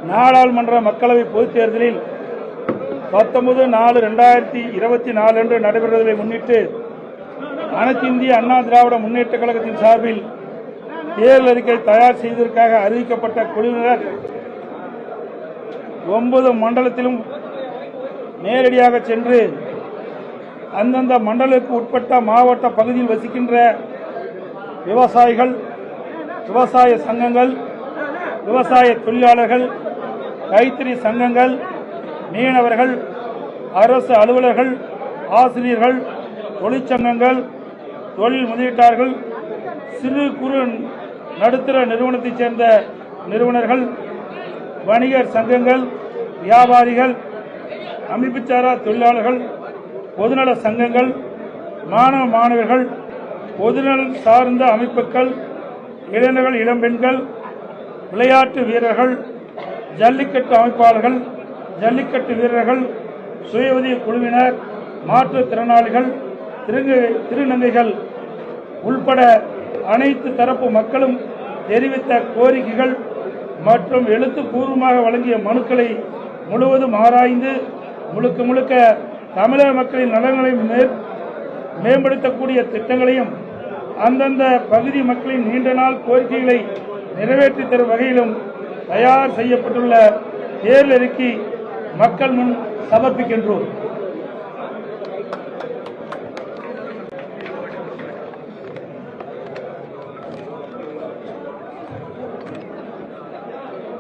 நாடாளுமன்ற மக்களவை பொதுத் தேர்தலில் 19/4/2024 அன்று நடைபெறுவதை முன்னிட்டு அனைத்து இந்திய அண்ணா திராவிட முன்னேற்ற கழகத்தின் சார்பில் தேர்தல் அறிக்கை தயார் செய்வதற்காக அறிவிக்கப்பட்ட குழுவினர் 9 மண்டலத்திலும் நேரடியாக சென்று அந்தந்த மண்டலத்திற்கு உட்பட்ட மாவட்ட பகுதியில் வசிக்கின்ற விவசாயிகள், விவசாய சங்கங்கள், விவசாய தொழிலாளர்கள், கைத்தறி சங்கங்கள், மீனவர்கள், அரசு அலுவலர்கள், ஆசிரியர்கள், தொழிற்சங்கங்கள், தொழில் முதலீட்டாளர்கள், சிறு குறு நடுத்தர நிறுவனத்தைச் சேர்ந்த நிறுவனர்கள், வணிகர் சங்கங்கள், வியாபாரிகள், அமைப்புச்சாரா தொழிலாளர்கள், பொதுநல சங்கங்கள், மாணவ மாணவர்கள், பொதுநலன் சார்ந்த அமைப்புகள், இளைஞர்கள், இளம்பெண்கள், விளையாட்டு வீரர்கள், ஜல்லிக்கட்டு அமைப்பாளர்கள், ஜல்லிக்கட்டு வீரர்கள், சுய உதவி குழுவினர், மாற்றுத்திறனாளிகள், திருநங்கைகள் உள்பட அனைத்து தரப்பு மக்களும் தெரிவித்த கோரிக்கைகள் மற்றும் எழுத்துப்பூர்வமாக வழங்கிய மனுக்களை முழுவதும் ஆராய்ந்து முழுக்க தமிழக மக்களின் நலன்களை மேம்படுத்தக்கூடிய திட்டங்களையும் அந்தந்த பகுதி மக்களின் நீண்ட நாள் கோரிக்கைகளை நிறைவேற்றி தரும் வகையிலும் தயார் செய்யப்பட்டுள்ள தேர்தல் அறிக்கை மக்கள் முன் சமர்ப்பிக்கின்றோம்.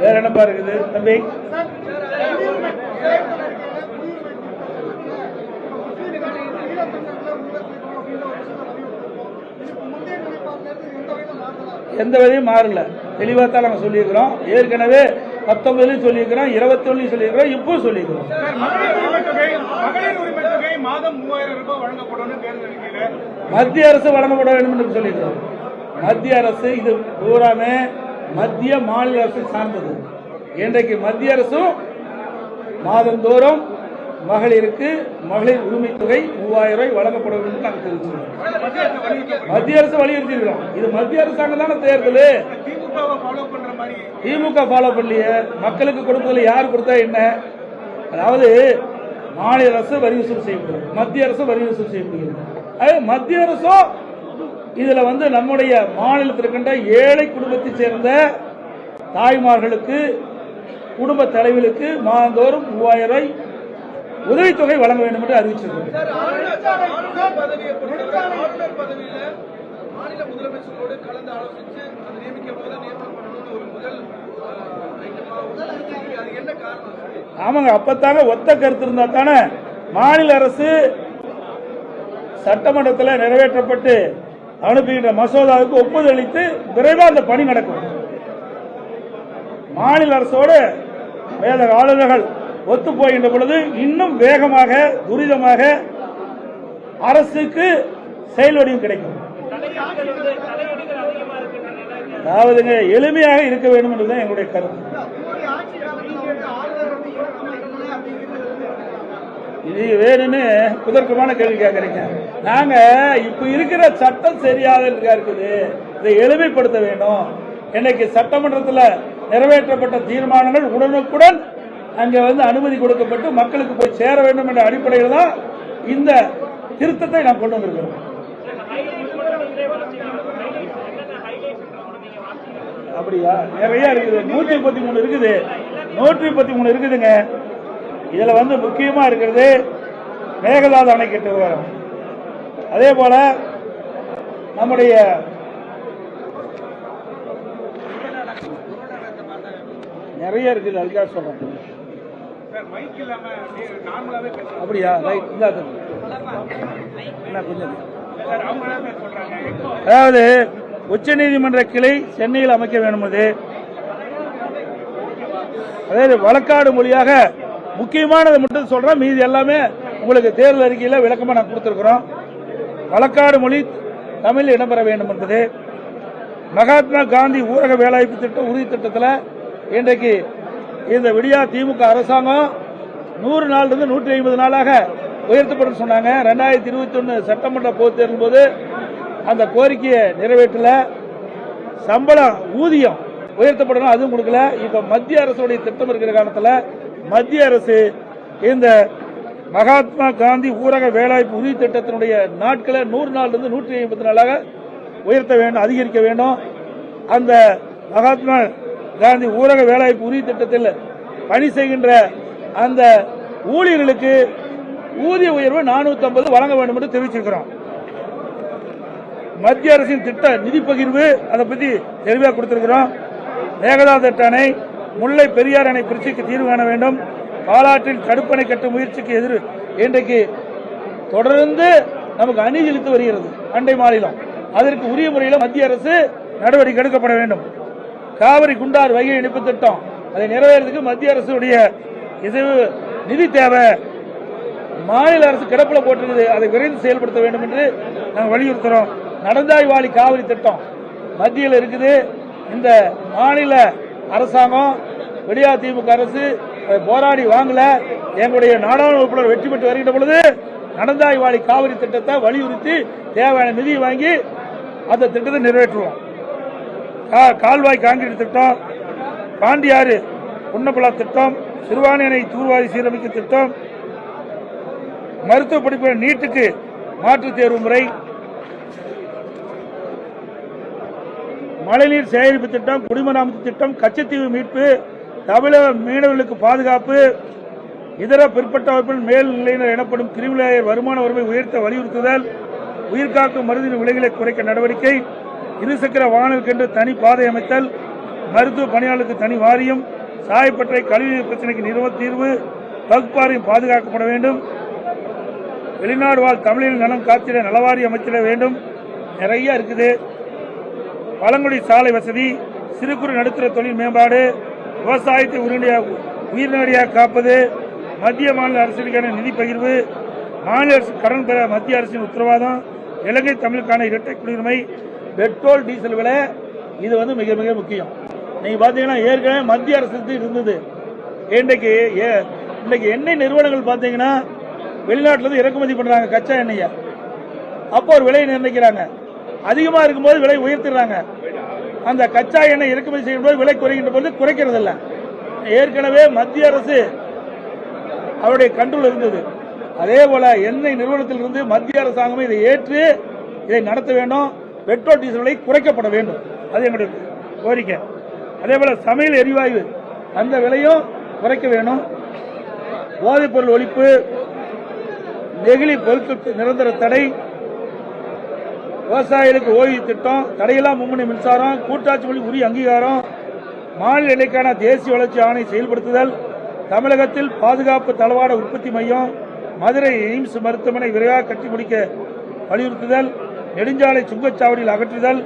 வேற என்னப்பா இருக்குது தம்பி? எந்த வரையும் மாறல, தெளிவாக தான் நாங்கள் சொல்லியிருக்கிறோம். ஏற்கனவே 19 சொல்லியிருக்கிறோம், 21 சொல்லியிருக்கிறோம், இப்போ சொல்லியிருக்கிறோம். மத்திய அரசு வழங்கப்பட வேண்டும் என்று சொல்லியிருக்கிறோம். மத்திய அரசு இது பூராமே மத்திய மாநில அரசு சார்ந்தது. இன்றைக்கு மத்திய அரசும் மாதந்தோறும் மகளிருக்கு மகளிர் உரிமை தொகை 3000 ரூபாய் வழங்கப்பட வேண்டும் என்று நாங்கள் தெரிவிச்சிருக்கோம். மத்திய அரசு வலியுறுத்திருக்கிறோம். இது மத்திய அரசாங்கம் தானே தேர்தல். திமுக ஃபாலோ பண்ணலையே. மக்களுக்கு கொடுப்பதில் யார் கொடுத்தா என்ன? அதாவது மாநில அரசு வரி வசூல் செய்யப்படுகிறது, மத்திய அரசு வரி வசூல் செய்யப்படுகிறது. மத்திய அரசும் இதுல நம்முடைய மாநிலத்திற்கின்ற ஏழை குடும்பத்தை சேர்ந்த தாய்மார்களுக்கு, குடும்ப தலைவர்களுக்கு மாதந்தோறும் 3000 ரூபாய் உதவித்தொகை வழங்க வேண்டும் என்று அறிவிச்சிருக்கிறது. ஆமாங்க, அப்பத்தாங்க ஒத்த கருத்து இருந்தா தானே மாநில அரசு சட்டமன்றத்தில் நிறைவேற்றப்பட்டு அனுப்புகின்ற மசோதாவுக்கு ஒப்புதல் அளித்து விரைவாக அந்த பணி நடக்கும். மாநில அரசோடு வேத ஆளுநர்கள் ஒத்து போகின்ற பொழுது இன்னும் வேகமாக துரிதமாக அரசுக்கு செயல் வடிவம் கிடைக்கும். அதாவதுங்க எளிமையாக இருக்க வேண்டும் என்றுதான் எங்களுடைய கருத்து. இது வேணும்னு குதர்க்கமான கேள்வி கேட்கறீங்க. நாங்க இப்ப இருக்கிற சட்டம் சரியாக இருக்குது, இதை எளிமைப்படுத்த வேண்டும். இன்னைக்கு சட்டமன்றத்தில் நிறைவேற்றப்பட்ட தீர்மானங்கள் உடனுக்குடன் அங்கே அனுமதி கொடுக்கப்பட்டு மக்களுக்கு போய் சேர வேண்டும் என்ற அடிப்படையில் தான் இந்த திருத்தத்தை நாம் கொண்டு வந்திருக்கிறோம். அப்படியா? நிறைய இருக்குது. 133 இருக்குது, 133 இருக்குதுங்க. இதுல முக்கியமா இருக்கிறது மேகதாது அணைக்கட்டு விவகாரம். அதே போல நம்முடைய நிறைய இருக்குது, அதுக்காக சொல்றேன். அப்படியா? அதாவது உச்ச நீதிமன்ற கிளை சென்னையில் அமைக்க வேண்டும். அதாவது வழக்காடு மொழியாக முக்கியமானதை மட்டும் சொல்றேன், மீதி எல்லாமே உங்களுக்கு தேர்தல் அறிக்கையில் விளக்கமாக நான் கொடுத்திருக்கிறோம். வழக்காடு மொழி தமிழில் இடம்பெற வேண்டும் என்பது. மகாத்மா காந்தி ஊரக வேலைவாய்ப்பு திட்டம் உறுதி திட்டத்தில் இன்றைக்கு இந்த விடியா திமுக அரசாங்கம் 100 நாளிலிருந்து 150 நாளாக உயர்த்தப்படும் சொன்னாங்க. 2021 சட்டமன்ற பொதுத் தேர்தல் போது அந்த கோரிக்கையை நிறைவேற்றல. சம்பளம் ஊதியம் உயர்த்தப்படணும், அதுவும் கொடுக்கல. இப்ப மத்திய அரசுடைய திட்டம் இருக்கிற காலத்தில் மத்திய அரசு இந்த மகாத்மா காந்தி ஊரக வேலைவாய்ப்பு உறுதி திட்டத்தினுடைய நாட்களை 100 நாளிலிருந்து 150 நாளாக உயர்த்த வேண்டும், அதிகரிக்க வேண்டும். அந்த மகாத்மா காந்தி ஊரக வேலைவாய்ப்பு உறுதி திட்டத்தில் பணி செய்கின்ற அந்த ஊழியர்களுக்கு ஊதிய உயர்வு 450 வழங்க வேண்டும் என்று தெரிவிச்சிருக்கிறோம். மத்திய அரசின் திட்ட நிதி பகிர்வு அதை பற்றி தெளிவாக கொடுத்திருக்கிறோம். மேகதாது அணை, முல்லை பெரியார் அணை பிரச்சனைக்கு தீர்வு காண வேண்டும். பாலாற்றில் தடுப்பணை கட்டும் முயற்சிக்கு எதிர் இன்றைக்கு தொடர்ந்து நமக்கு அநீதி வருகிறது அண்டை மாநிலம். அதற்கு உரிய முறையில் மத்திய அரசு நடவடிக்கை எடுக்கப்பட வேண்டும். காவிரி குண்டார் வைகை இணைப்பு திட்டம் அதை நிறைவேறதுக்கு மத்திய அரசுடைய நிதி தேவை. மாநில அரசு கிடப்பில் போட்டிருக்குது, அதை விரைந்து செயல்படுத்த வேண்டும் என்று நாங்கள் வலியுறுத்துறோம். நடந்தாய் வாழி காவிரி திட்டம் மத்தியில் இருக்குது. இந்த மாநில அரசாங்கம் விடியா திமுக அரசு போராடி வாங்கல. எங்களுடைய நாடாளுமன்ற உறுப்பினர் வெற்றி பெற்று வருகின்ற பொழுது நடந்தாய் வாழி காவிரி திட்டத்தை வலியுறுத்தி தேவையான நிதியை வாங்கி அந்த திட்டத்தை நிறைவேற்றுவோம். கால்வாய் காங்கிரீட் திட்டம், பாண்டியாறு புன்னப்பலா திட்டம், சிறுவாணி அணை தூர்வாரி சீரமைக்கும் திட்டம், மருத்துவ படிப்பு நீட்டுக்கு மாற்றுத் தேர்வு முறை, மழைநீர் சேகரிப்பு திட்டம், குடிமராமத்து திட்டம், கச்சத்தீவு மீட்பு, தமிழக மீனவர்களுக்கு பாதுகாப்பு, இதர பிற்பட்ட வகுப்பில் மேல்நிலையினர் எனப்படும் கிரிமிலேயர் வருமான வரம்பை உயர்த்த வலியுறுத்துதல், உயிர்காக்கும் மருந்தின் விலைகளை குறைக்க நடவடிக்கை, இருசக்கர வாகனங்களுக்கென்று தனி பாதை அமைத்தல், மருத்துவ பணியாளருக்கு தனி வாரியம், சாயப்பட்டறை கழிவுநீர் பிரச்சனைக்கு தீர்வு, வகுப்பாரையும் பாதுகாக்கப்பட வேண்டும், வெளிநாடு வாழ் தமிழில் நலம் காத்திட நலவாரி அமைச்சிட வேண்டும். நிறைய இருக்குது. பழங்குடி சாலை வசதி, சிறு குறு நடுத்தர தொழில் மேம்பாடு, விவசாயத்தை உயிர்நடியாக காப்பது, மத்திய மாநில அரசுக்கான நிதி பகிர்வு, மாநில அரசு கடன் பெற மத்திய அரசின் உத்தரவாதம், இலங்கை தமிழுக்கான இரட்டை குடியுரிமை, பெட்ரோல் டீசல் விலை, இது மிக மிக முக்கியம். நீங்க பாத்தீங்கன்னா ஏற்கனவே மத்திய அரசு இருந்தது. இன்றைக்கு எண்ணெய் நிறுவனங்கள் பாத்தீங்கன்னா வெளிநாட்டிலிருந்து இறக்குமதி பண்றாங்க கச்சா எண்ணெயை. அப்போ ஒரு விலையை நிர்ணயிக்கிறாங்க, அதிகமா இருக்கும்போது விலை உயர்த்திடுறாங்க. அந்த கச்சா எண்ணெய் இறக்குமதி செய்யும் போது விலை குறைகின்ற போது குறைக்கிறது இல்லை. ஏற்கனவே மத்திய அரசு அவருடைய கண்ட்ரோல் இருந்தது. அதே போல எண்ணெய் நிறுவனத்திலிருந்து மத்திய அரசாங்கம் இதை ஏற்று இதை நடத்த வேண்டும். பெட்ரோல் டீசல் விலை குறைக்கப்பட வேண்டும், அது எங்களுடைய கோரிக்கை. அதே போல சமையல் எரிவாயு அந்த விலையும் குறைக்க வேண்டும். போதைப் பொருள் ஒழிப்பு, நெகிழி பொருட்கள் நிரந்தர தடை, விவசாயிகளுக்கு ஓய்வு திட்டம், தடையில்லா மும்முனை மின்சாரம், கூட்டாட்சி மொழி உரிய அங்கீகாரம், மாநில நிலைக்கான தேசிய வளர்ச்சி ஆணை செயல்படுத்துதல், தமிழகத்தில் பாதுகாப்பு தளவாட உற்பத்தி மையம், மதுரை எய்ம்ஸ் மருத்துவமனை விரைவாக கட்டி முடிக்க வலியுறுத்துதல், நெடுஞ்சாலை சுங்கச்சாவடியில் அகற்றுதல்,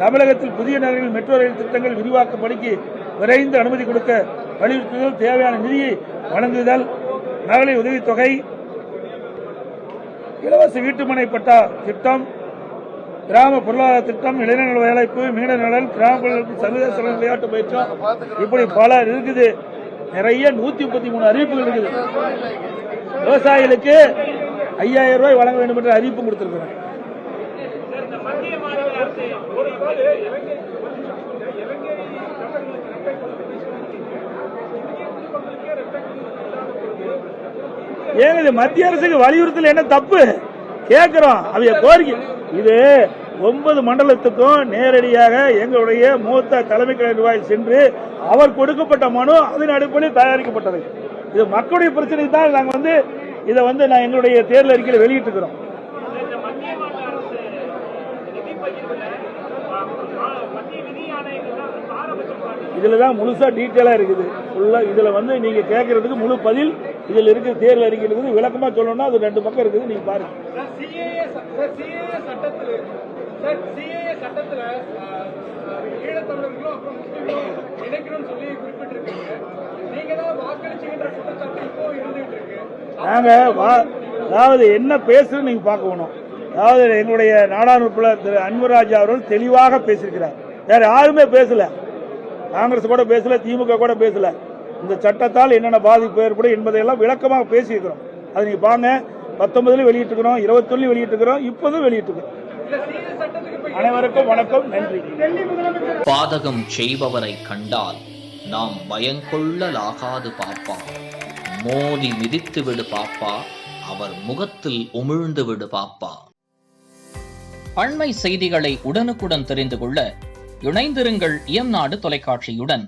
தமிழகத்தில் புதிய நகரில் மெட்ரோ ரயில் திட்டங்கள் விரிவாக்க பணிக்கு விரைந்து அனுமதி கொடுக்க வலியுறுத்துதல், தேவையான நிதியை வழங்குதல், மகளிர் உதவித்தொகை, இலவச வீட்டுமனை பட்டா திட்டம், கிராம பொருளாதார திட்டம், இளைஞர்கள் வேலைப்பு, மீனவர் நலன், கிராம சர்வதேச விளையாட்டு பயிற்சம், இப்படி பல இருக்குது. நிறைய 133 அறிவிப்புகள் இருக்குது. விவசாயிகளுக்கு 5000 ரூபாய் வழங்க வேண்டும் என்ற அறிவிப்பு கொடுத்திருக்கிறோம். ஏங்க இது மத்திய அரசுக்கு வலியுறுத்தல் என்ன தப்பு கேட்கிறோம். அவைய கோரிக்கை இது 9 மண்டலத்துக்கும் நேரடியாக எங்களுடைய மூத்த தலைமை கழக நிர்வாகிகள் சென்று அவர் கொடுக்கப்பட்ட மனு அதன் அடிப்படையில் தயாரிக்கப்பட்டது. இது மக்களுடைய பிரச்சனை தான். நாங்கள் இதை நான் எங்களுடைய தேர்தல் அறிக்கையில் வெளியிட்டிருக்கிறோம். இதுலதான் முழுசா டீட்டெயிலா இருக்குது. இதுல நீங்க கேட்கறதுக்கு முழு பதில் இதுல இருக்கு. தேர்தல் அறிக்கையில் இருக்குது. விளக்கமா சொல்லணும்னா அது 2 பக்கம் இருக்குது, நீங்க பாருங்க. நாங்க அதாவது என்ன பேசுறது நீங்க பார்க்கணும். அதாவது எங்களுடைய நாடாளுமன்ற திரு அன்புராஜா அவர்கள் தெளிவாக பேசியிருக்கிறார். வேற யாருமே பேசல. காங்கிரஸ் கூட பேசல, திமுக கூட பேசல. இந்த சட்டத்தால் என்னென்ன பாதிப்பு ஏற்படும் என்பதையெல்லாம் விளக்கமாக பேசியிருக்கிறோம். அதை நீங்க பாருங்க. 19 வெளியிட்டிருக்கிறோம், 21 வெளியிட்டிருக்கிறோம், இப்போதும் வெளியிட்டிருக்கிறோம். அனைவருக்கும் வணக்கம், நன்றி. பாதகம் செய்பவரை கண்டால் நாம் பயங்கொள்ளலாகாது பாப்பா. மோதி மிதித்து விடு பாப்பா, அவர் முகத்தில் உமிழ்ந்து விடு பாப்பா. அண்மை செய்திகளை உடனுக்குடன் தெரிந்து கொள்ள இணைந்திருங்கள் இயம்நாடு தொலைக்காட்சியுடன்.